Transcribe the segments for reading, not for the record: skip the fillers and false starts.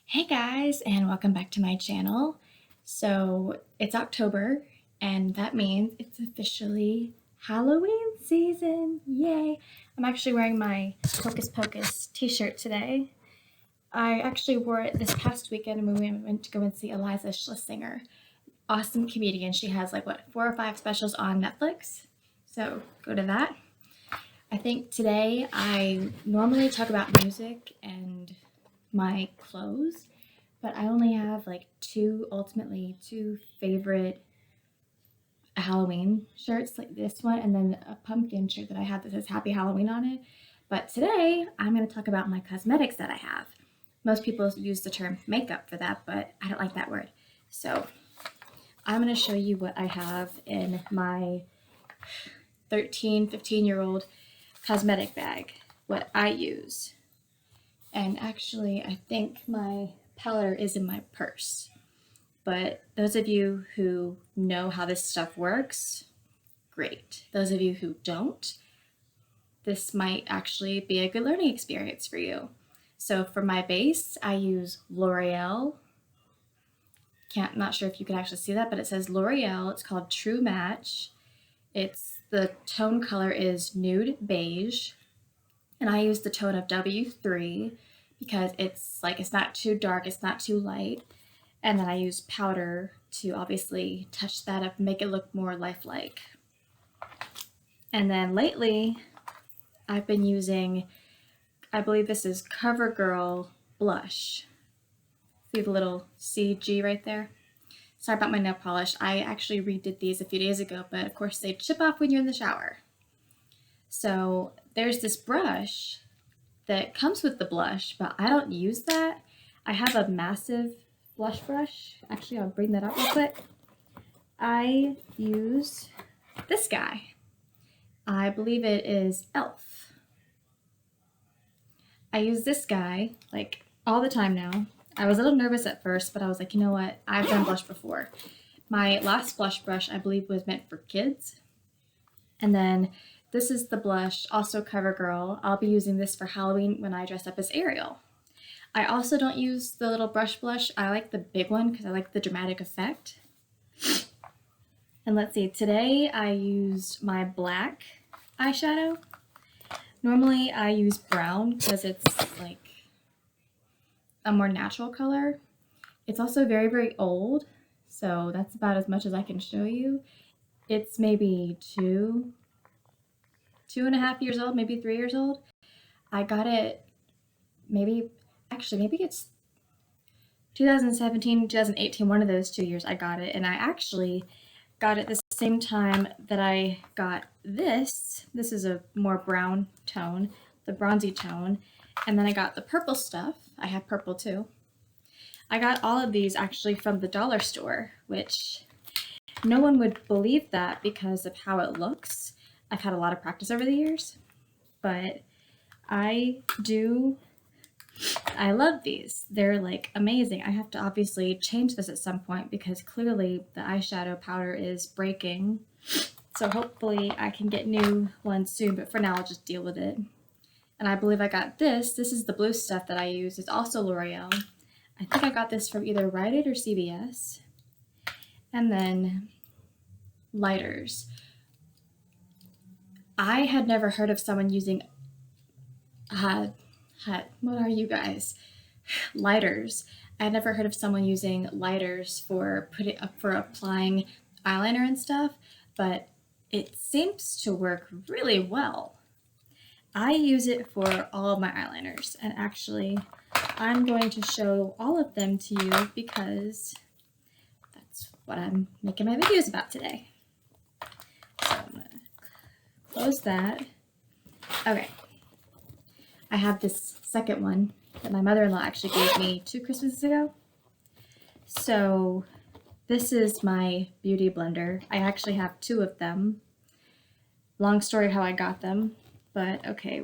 Hey guys, and welcome back to my channel. So it's October, and that means it's officially Halloween season. Yay! I'm actually wearing my Hocus Pocus t-shirt today. I actually wore it this past weekend when we went to go and see Eliza Schlesinger. Awesome comedian. She has like, 4 or 5 specials on Netflix. So go to that. I think today I normally talk about music and my clothes, but I only have like ultimately two favorite Halloween shirts, like this one and then a pumpkin shirt that I have that says Happy Halloween on it. But today I'm going to talk about my cosmetics that I have. Most people use the term makeup for that, but I don't like that word. So I'm going to show you what I have in my 15-year-old cosmetic bag, what I use. And actually, I think my powder is in my purse. But those of you who know how this stuff works, great. Those of you who don't, this might actually be a good learning experience for you. So for my base, I use L'Oreal. Not sure if you can actually see that, but it says L'Oreal. It's called True Match. The tone color is nude beige, and I use the tone of W3 because it's not too dark, it's not too light. And then I use powder to obviously touch that up, make it look more lifelike. And then lately, I've been using, I believe this is Covergirl Blush. See the little CG right there? Sorry about my nail polish. I actually redid these a few days ago, but of course they chip off when you're in the shower. So there's this brush that comes with the blush, but I don't use that. I have a massive blush brush. Actually, I'll bring that up real quick. I use this guy. I believe it is e.l.f. I use this guy like all the time now. I was a little nervous at first, but I was like, you know what? I've done blush before. My last blush brush, I believe, was meant for kids. And then this is the blush, also CoverGirl. I'll be using this for Halloween when I dress up as Ariel. I also don't use the little brush blush. I like the big one because I like the dramatic effect. And let's see, today I used my black eyeshadow. Normally I use brown because it's like a more natural color. It's also very, very old, so that's about as much as I can show you. It's maybe 2.5 years old, maybe 3 years old. I got it maybe it's 2017, 2018, one of those 2 years I got it. And I actually got it the same time that I got this. This is a more brown tone, the bronzy tone. And then I got the purple stuff. I have purple too. I got all of these actually from the dollar store, which no one would believe that because of how it looks. I've had a lot of practice over the years, but I love these. They're like amazing. I have to obviously change this at some point because clearly the eyeshadow powder is breaking. So hopefully I can get new ones soon, but for now I'll just deal with it. And I believe I got this. This is the blue stuff that I use. It's also L'Oreal. I think I got this from either Rite Aid or CVS. And then lighters. I had never heard of someone using what are you guys? Lighters. I had never heard of someone using lighters for applying eyeliner and stuff, but it seems to work really well. I use it for all of my eyeliners, and actually I'm going to show all of them to you because that's what I'm making my videos about today. So I'm gonna close that. Okay. I have this second one that my mother-in-law actually gave me 2 Christmases ago. So this is my beauty blender. I actually have 2 of them. Long story how I got them, but okay,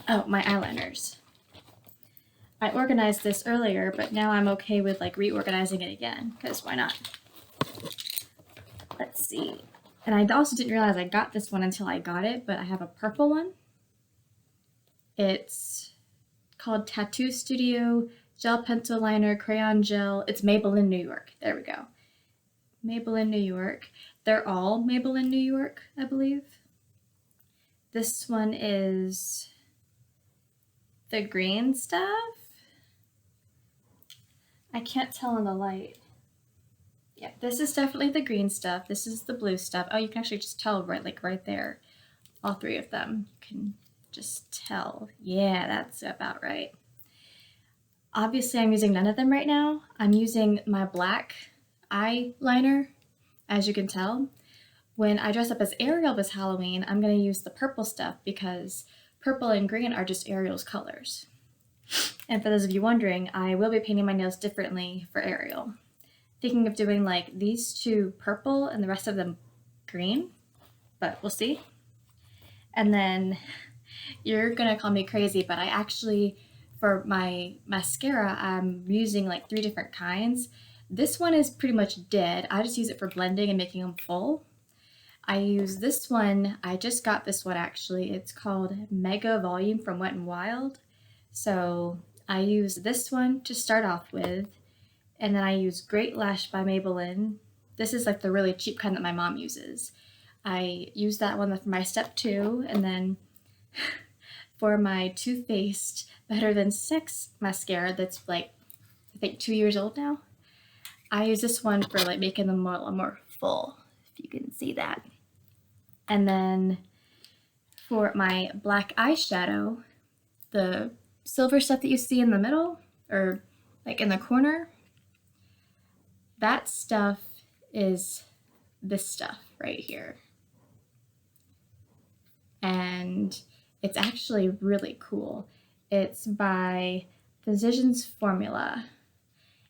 oh, my eyeliners. I organized this earlier, but now I'm okay with like reorganizing it again, because why not? Let's see. And I also didn't realize I got this one until I got it, but I have a purple one. It's called Tattoo Studio Gel Pencil Liner Crayon Gel. It's Maybelline New York. There we go. Maybelline New York. They're all Maybelline New York, I believe. This one is the green stuff. I can't tell in the light. Yeah, this is definitely the green stuff. This is the blue stuff. Oh, you can actually just tell right there. All three of them. You can just tell. Yeah, that's about right. Obviously, I'm using none of them right now. I'm using my black eyeliner, as you can tell. When I dress up as Ariel this Halloween, I'm going to use the purple stuff because purple and green are just Ariel's colors. And for those of you wondering, I will be painting my nails differently for Ariel. Thinking of doing like these two purple and the rest of them green, but we'll see. And then you're going to call me crazy, but I actually, for my mascara, I'm using like 3 different kinds. This one is pretty much dead. I just use it for blending and making them full. I use this one, I just got this one actually. It's called Mega Volume from Wet n Wild. So I use this one to start off with, and then I use Great Lash by Maybelline. This is like the really cheap kind that my mom uses. I use that one for my step 2, and then for my Too Faced Better Than Sex mascara that's like, I think 2 years old now, I use this one for like making them more full, if you can see that. And then for my black eyeshadow, the silver stuff that you see in the middle, or like in the corner, that stuff is this stuff right here. And it's actually really cool. It's by Physicians Formula,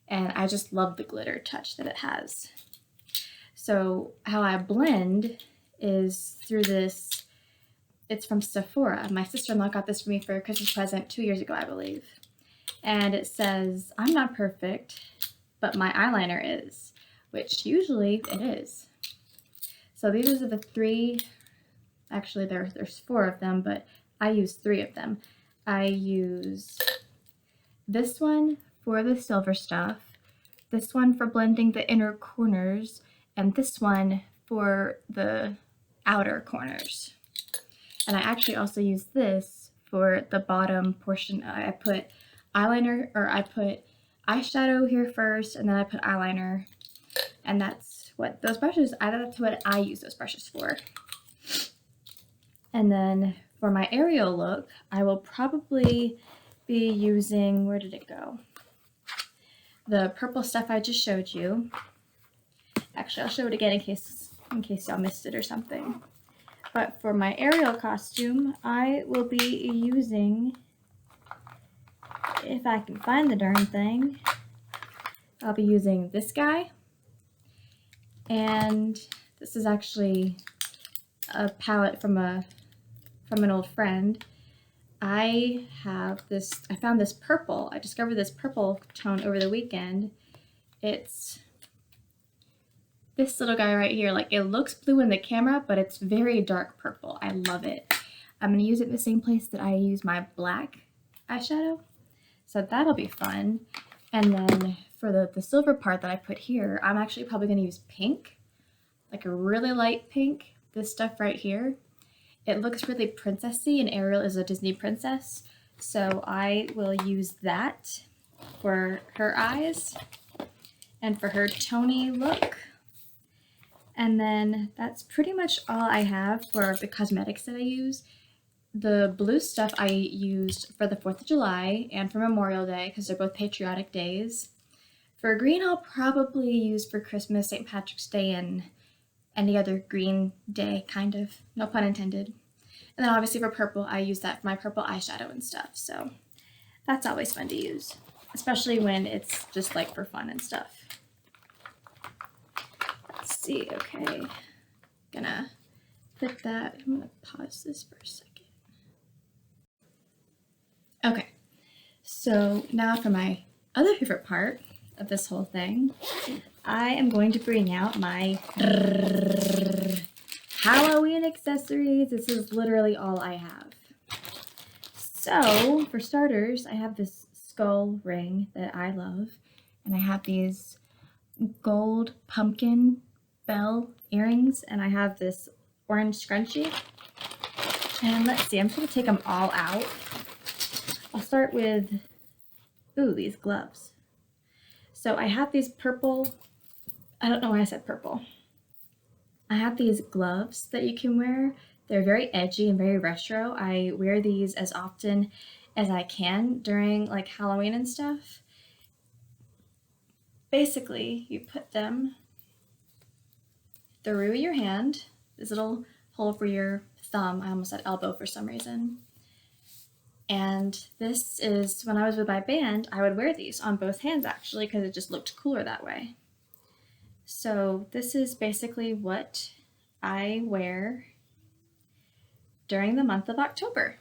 and I just love the glitter touch that it has. So how I blend is through this, it's from Sephora. My sister-in-law got this for me for a Christmas present 2 years ago, I believe. And it says, I'm not perfect, but my eyeliner is, which usually it is. So these are the 3, actually there's 4 of them, but I use 3 of them. I use this one for the silver stuff, this one for blending the inner corners, and this one for the outer corners. And I actually also use this for the bottom portion. I put eyeliner, or I put eyeshadow here first, and then I put eyeliner. And that's what those brushes, that's what I use those brushes for. And then for my Ariel look, I will probably be using, where did it go? The purple stuff I just showed you. Actually, I'll show it again in case y'all missed it or something. But for my Ariel costume, I will be using, if I can find the darn thing, I'll be using this guy. And this is actually a palette from an old friend. I found this purple. I discovered this purple tone over the weekend. It's this little guy right here. Like, it looks blue in the camera, but it's very dark purple. I love it. I'm going to use it in the same place that I use my black eyeshadow. So that'll be fun. And then for the silver part that I put here, I'm actually probably going to use pink, like a really light pink. This stuff right here. It looks really princessy, and Ariel is a Disney princess. So I will use that for her eyes and for her Tony look. And then that's pretty much all I have for the cosmetics that I use. The blue stuff I used for the 4th of July and for Memorial Day because they're both patriotic days. For green, I'll probably use for Christmas, St. Patrick's Day, and any other green day, kind of. No pun intended. And then obviously for purple, I use that for my purple eyeshadow and stuff. So that's always fun to use, especially when it's just like for fun and stuff. Let's see, okay. Gonna put that, I'm gonna pause this for a second. Okay, so now for my other favorite part of this whole thing, I am going to bring out my Halloween accessories. This is literally all I have. So for starters, I have this skull ring that I love, and I have these gold pumpkin bell earrings, and I have this orange scrunchie. And let's see, I'm just gonna take them all out. I'll start with, ooh, these gloves. So I have these purple, I don't know why I said purple. I have these gloves that you can wear. They're very edgy and very retro. I wear these as often as I can during like Halloween and stuff. Basically, you put them through your hand, this little hole for your thumb. I almost said elbow for some reason. And this is, when I was with my band, I would wear these on both hands actually because it just looked cooler that way. So this is basically what I wear during the month of October.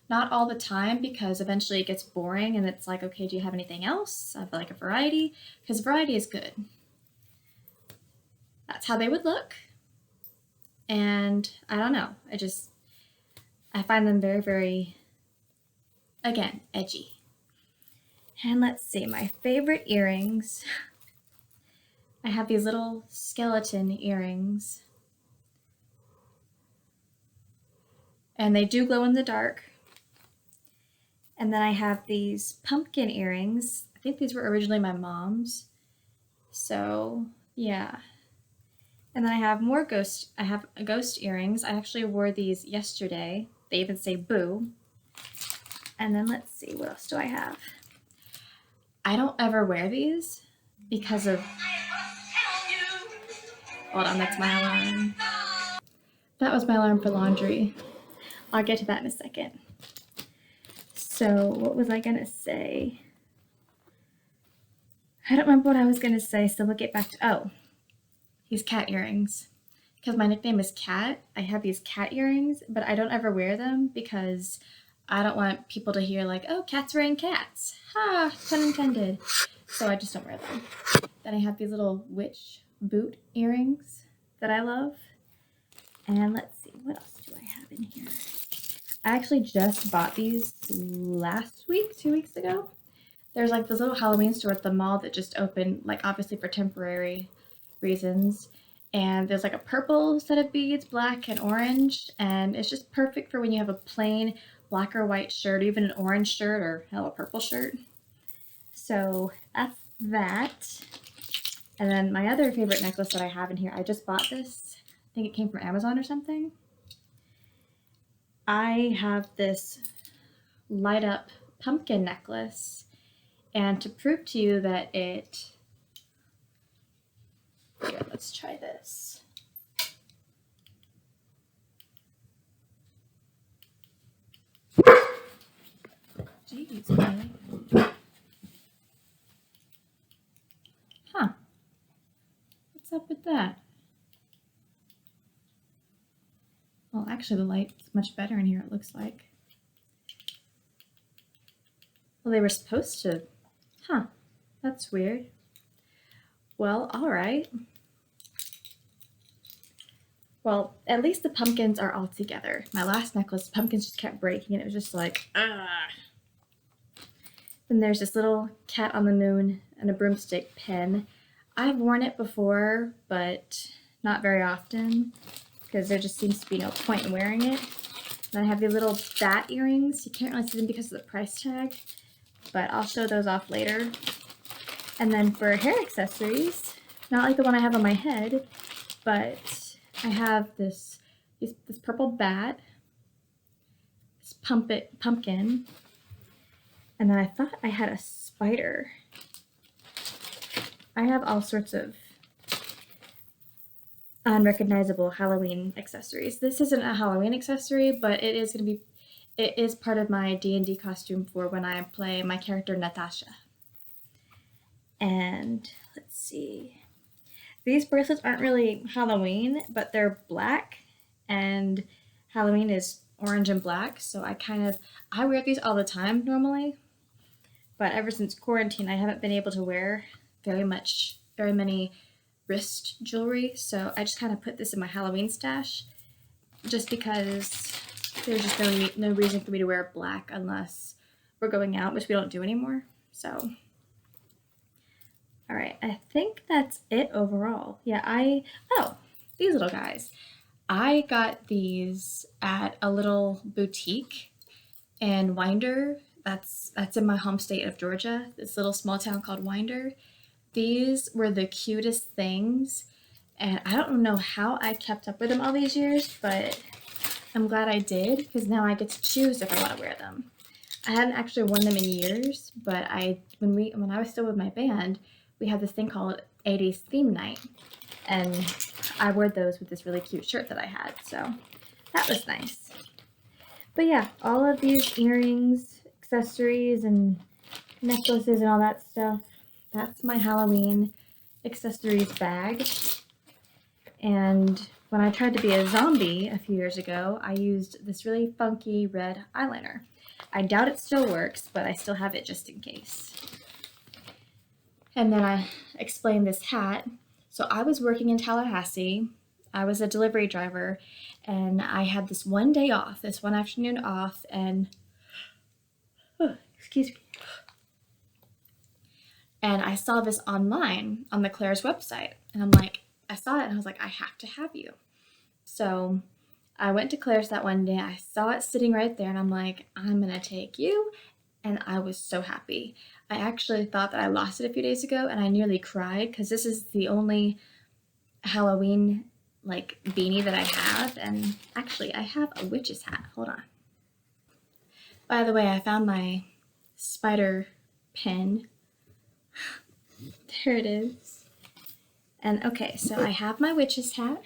Not all the time, because eventually it gets boring and it's like, okay, do you have anything else? I feel like a variety, because variety is good. That's how they would look. And I don't know, I find them very, very, again, edgy. And let's see, my favorite earrings. I have these little skeleton earrings. And they do glow in the dark. And then I have these pumpkin earrings. I think these were originally my mom's. So, yeah. And then I have ghost earrings. I actually wore these yesterday. They even say boo. And then let's see, what else do I have? I don't ever wear these because of, hold on, that's my alarm. That was my alarm for laundry. I'll get to that in a second. So what was I gonna say? I don't remember what I was gonna say, so we'll get back to, oh, these cat earrings. Because my nickname is Cat, I have these cat earrings, but I don't ever wear them because I don't want people to hear like, oh, Cat's wearing cats. Ha, pun intended. So I just don't wear them. Then I have these little witch boot earrings that I love. And let's see, what else do I have in here? I actually just bought these last week, 2 weeks ago. There's like this little Halloween store at the mall that just opened, like obviously for temporary reasons. And there's like a purple set of beads, black and orange, and it's just perfect for when you have a plain black or white shirt, even an orange shirt or hell, a purple shirt. So that's that. And then my other favorite necklace that I have in here, I just bought this. I think it came from Amazon or something. I have this light up pumpkin necklace, and to prove to you that it, here, let's try this. Jeez, man. Huh. What's up with that? Well, actually the light's much better in here, it looks like. Well, they were supposed to. Huh. That's weird. Well, alright. Well, at least the pumpkins are all together. My last necklace, pumpkins just kept breaking and it was just like, ah. Then there's this little cat on the moon and a broomstick pin. I've worn it before, but not very often because there just seems to be no point in wearing it. Then I have these little bat earrings. You can't really see them because of the price tag, but I'll show those off later. And then for hair accessories, not like the one I have on my head, but I have this purple bat, this pumpkin, and then I thought I had a spider. I have all sorts of unrecognizable Halloween accessories. This isn't a Halloween accessory, but it is part of my D&D costume for when I play my character Natasha. And let's see. These bracelets aren't really Halloween, but they're black, and Halloween is orange and black, so I wear these all the time normally, but ever since quarantine I haven't been able to wear very many wrist jewelry, so I just kind of put this in my Halloween stash just because there's just no reason for me to wear black unless we're going out, which we don't do anymore. So, all right, I think that's it overall. Yeah, oh, these little guys. I got these at a little boutique in Winder. That's in my home state of Georgia, this little small town called Winder. These were the cutest things, and I don't know how I kept up with them all these years, but I'm glad I did, because now I get to choose if I want to wear them. I hadn't actually worn them in years, but when I was still with my band, we had this thing called 80s theme night, and I wore those with this really cute shirt that I had, so that was nice. But yeah, all of these earrings, accessories, and necklaces and all that stuff, that's my Halloween accessories bag. And when I tried to be a zombie a few years ago, I used this really funky red eyeliner. I doubt it still works, but I still have it just in case. And then I explained this hat. So I was working in Tallahassee. I was a delivery driver, and I had this one day off, this one afternoon off, and excuse me. And I saw this online on the Claire's website, and I'm like, I saw it and I was like, I have to have you. So I went to Claire's that one day. I saw it sitting right there, and I'm like, I'm gonna take you. And I was so happy. I actually thought that I lost it a few days ago, and I nearly cried because this is the only Halloween like beanie that I have. And actually, I have a witch's hat. Hold on. By the way, I found my spider pin. There it is. And okay, so I have my witch's hat.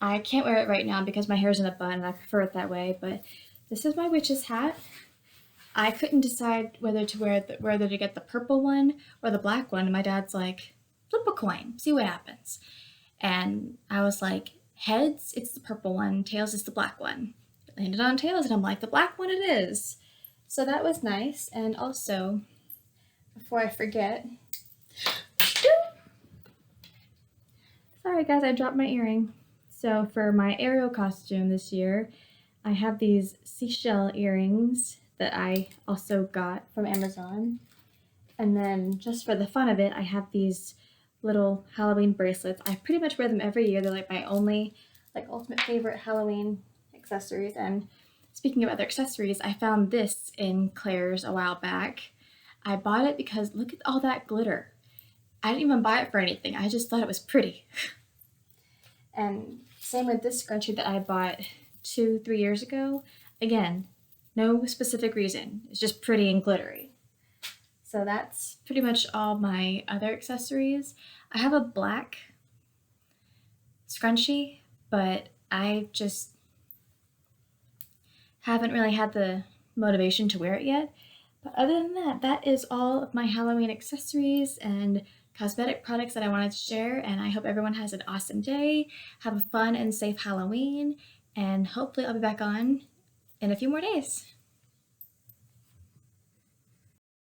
I can't wear it right now because my hair's in a bun and I prefer it that way, but this is my witch's hat. I couldn't decide whether to get the purple one or the black one. And my dad's like, flip a coin, see what happens. And I was like, heads, it's the purple one. Tails is the black one. It landed on tails, and I'm like, the black one it is. So that was nice. And also, before I forget, sorry guys, I dropped my earring. So for my Ariel costume this year, I have these seashell earrings that I also got from Amazon. And then just for the fun of it, I have these little Halloween bracelets. I pretty much wear them every year. They're like my only ultimate favorite Halloween accessories. And speaking of other accessories, I found this in Claire's a while back. I bought it because look at all that glitter. I didn't even buy it for anything. I just thought it was pretty. And same with this scrunchie that I bought 2-3 years ago. Again, no specific reason. It's just pretty and glittery. So that's pretty much all my other accessories. I have a black scrunchie, but I just haven't really had the motivation to wear it yet. But other than that, that is all of my Halloween accessories and cosmetic products that I wanted to share, and I hope everyone has an awesome day. Have a fun and safe Halloween, and hopefully I'll be back on in a few more days.